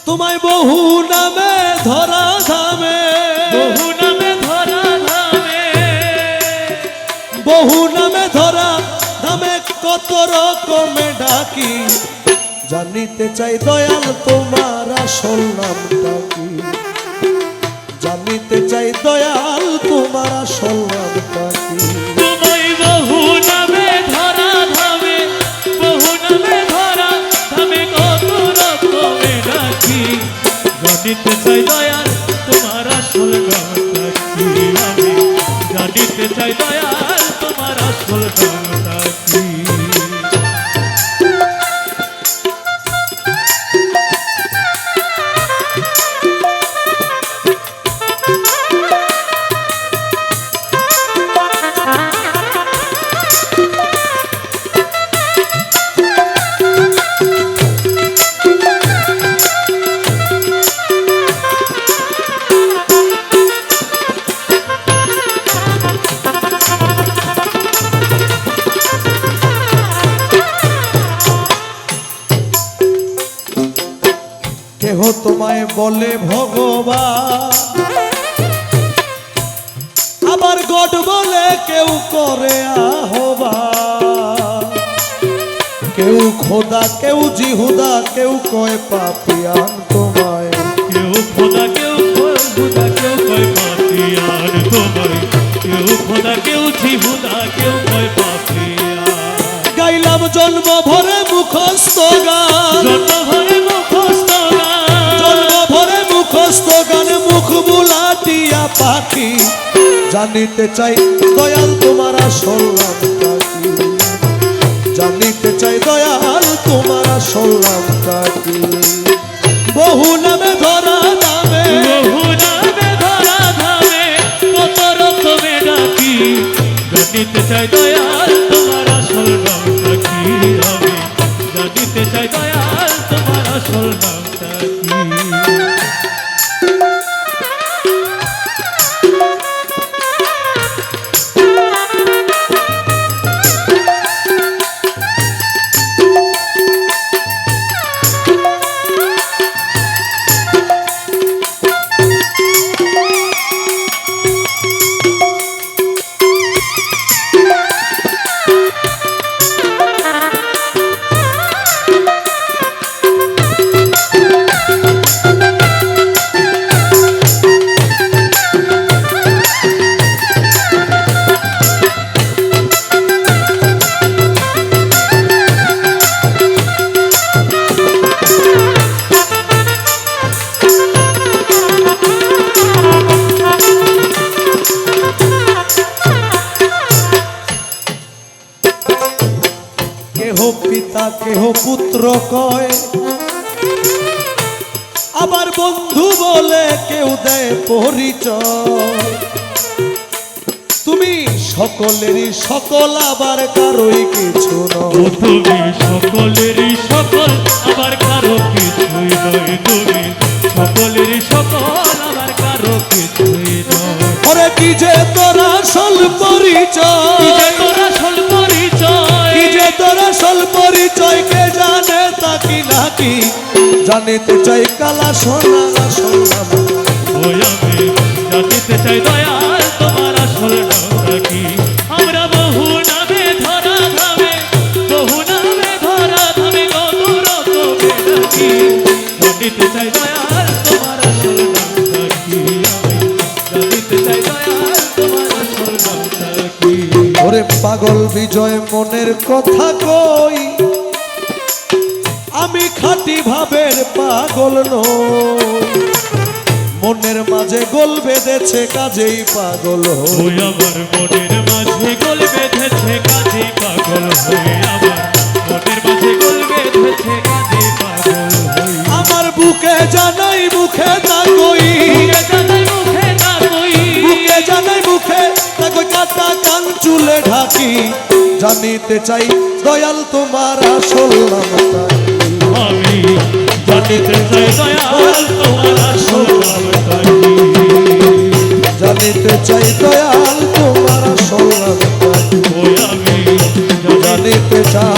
তোমায় বহু নামে ধরা ধামে, বহু নামে ধরা ধামে, বহু নামে ধরা ধামে কত রকমে ডাকি। জানিতে চাই দয়াল তোমার আসল নামটা কি, জানিতে চাই দয়াল তোমার আসল নামটা কি। তোমায় বহু নামে ধরা ধামে, বহু নামে ধরা ধামে কত রকমে ডাকি। জানিতে চাই দয়াল তোমার আসল নামটা কি, আমি জানিতে চাই দয়াল তোমার আসল নামটা কি। কেহ তোমায় বলে ভগবান, আবার গড বলে কেউ করে আহ্বান। কেউ খোদা কেউ জিহুদা কেউ কয় পাপিয়ান তোমায়, কেউ খোদা কেউ খোদা কেউ কয় পাপিয়ান তোমায়, কেউ খোদা কেউ জিহুদা কেউ কয় পাপিয়ান। গাইলাম জন্ম ভরে মুখস্থ গান, জন্ম ভরে মুখস্থ গান, জন্ম ভরে মুখস্থ গান, মুখ বুলাটিয়া পাখি। জানিতে চাই দয়াল তোমার আসল নামটা কি, জানিতে চাই দয়াল তোমার আসল নামটা কি। বহু নামে ধরা নামে, বহু নামে ধরা ধামে কত রকমে ডাকি। জানিতে চাই দয়াল তোমার আসল নামটা কি, আমি জানিতে চাই দয়াল তোমার আসল নামটা কি। কেহ পিতা কেহ পুত্র কয়, আবার বন্ধু বলে কেউ দেয় পরিচয়। তুমি সকলেরই সকল আবার কারোই কিছু নয়, তুমি সকলেরই সকল আবার কারো কিছুই নয়, তুমি সকলেরই সকল আবার কারো কিছুই নয়। ওরে কি যে তোর আসল পরিচয়, কি যে তোর আসল পরিচয়, কি যে তোর আসল পরিচয়, কে জানে তাকি নাকি। জানিতে চাই কালা সোনা আসল নাম, ওই আমি জানিতে চাই দয়াল তোমার আসল নামটা কি। আমরা বহু নামে ধরা ধামে, বহু নামে ধরা ধামে কত রকমে ডাকি। জানিতে চাই দয়াল তোমার আসল নামটা কি, আমি জানিতে চাই দয়াল তোমার আসল নামটা কি। ওরে পাগল বিজয় মনের কথা কই, আমি খাঁটি ভাবের পাগল নই। মনের মাঝে গোল বেঁধেছে কাজেই পাগল হই, ওই আমার মনের মাঝে গোল বেঁধেছে কাজেই পাগল হই, আমার মনের মাঝে গোল বেঁধেছে কাজেই পাগল হই। আমার বুকে জানাই মুখে তা কই, বুকে জানাই মুখে না কই, বুকে জানাই মুখে তা কই, কাটা কান চুলে ঢাকি। জানিতে চাই দয়াল তোমার আসল নামটা কি, আমি জানিতে চাই দয়াল তোমার আসল নামটা কি। জানিতে চাই দয়াল তোমার আসল নামটা কি, ওই আমি জানিতে চাই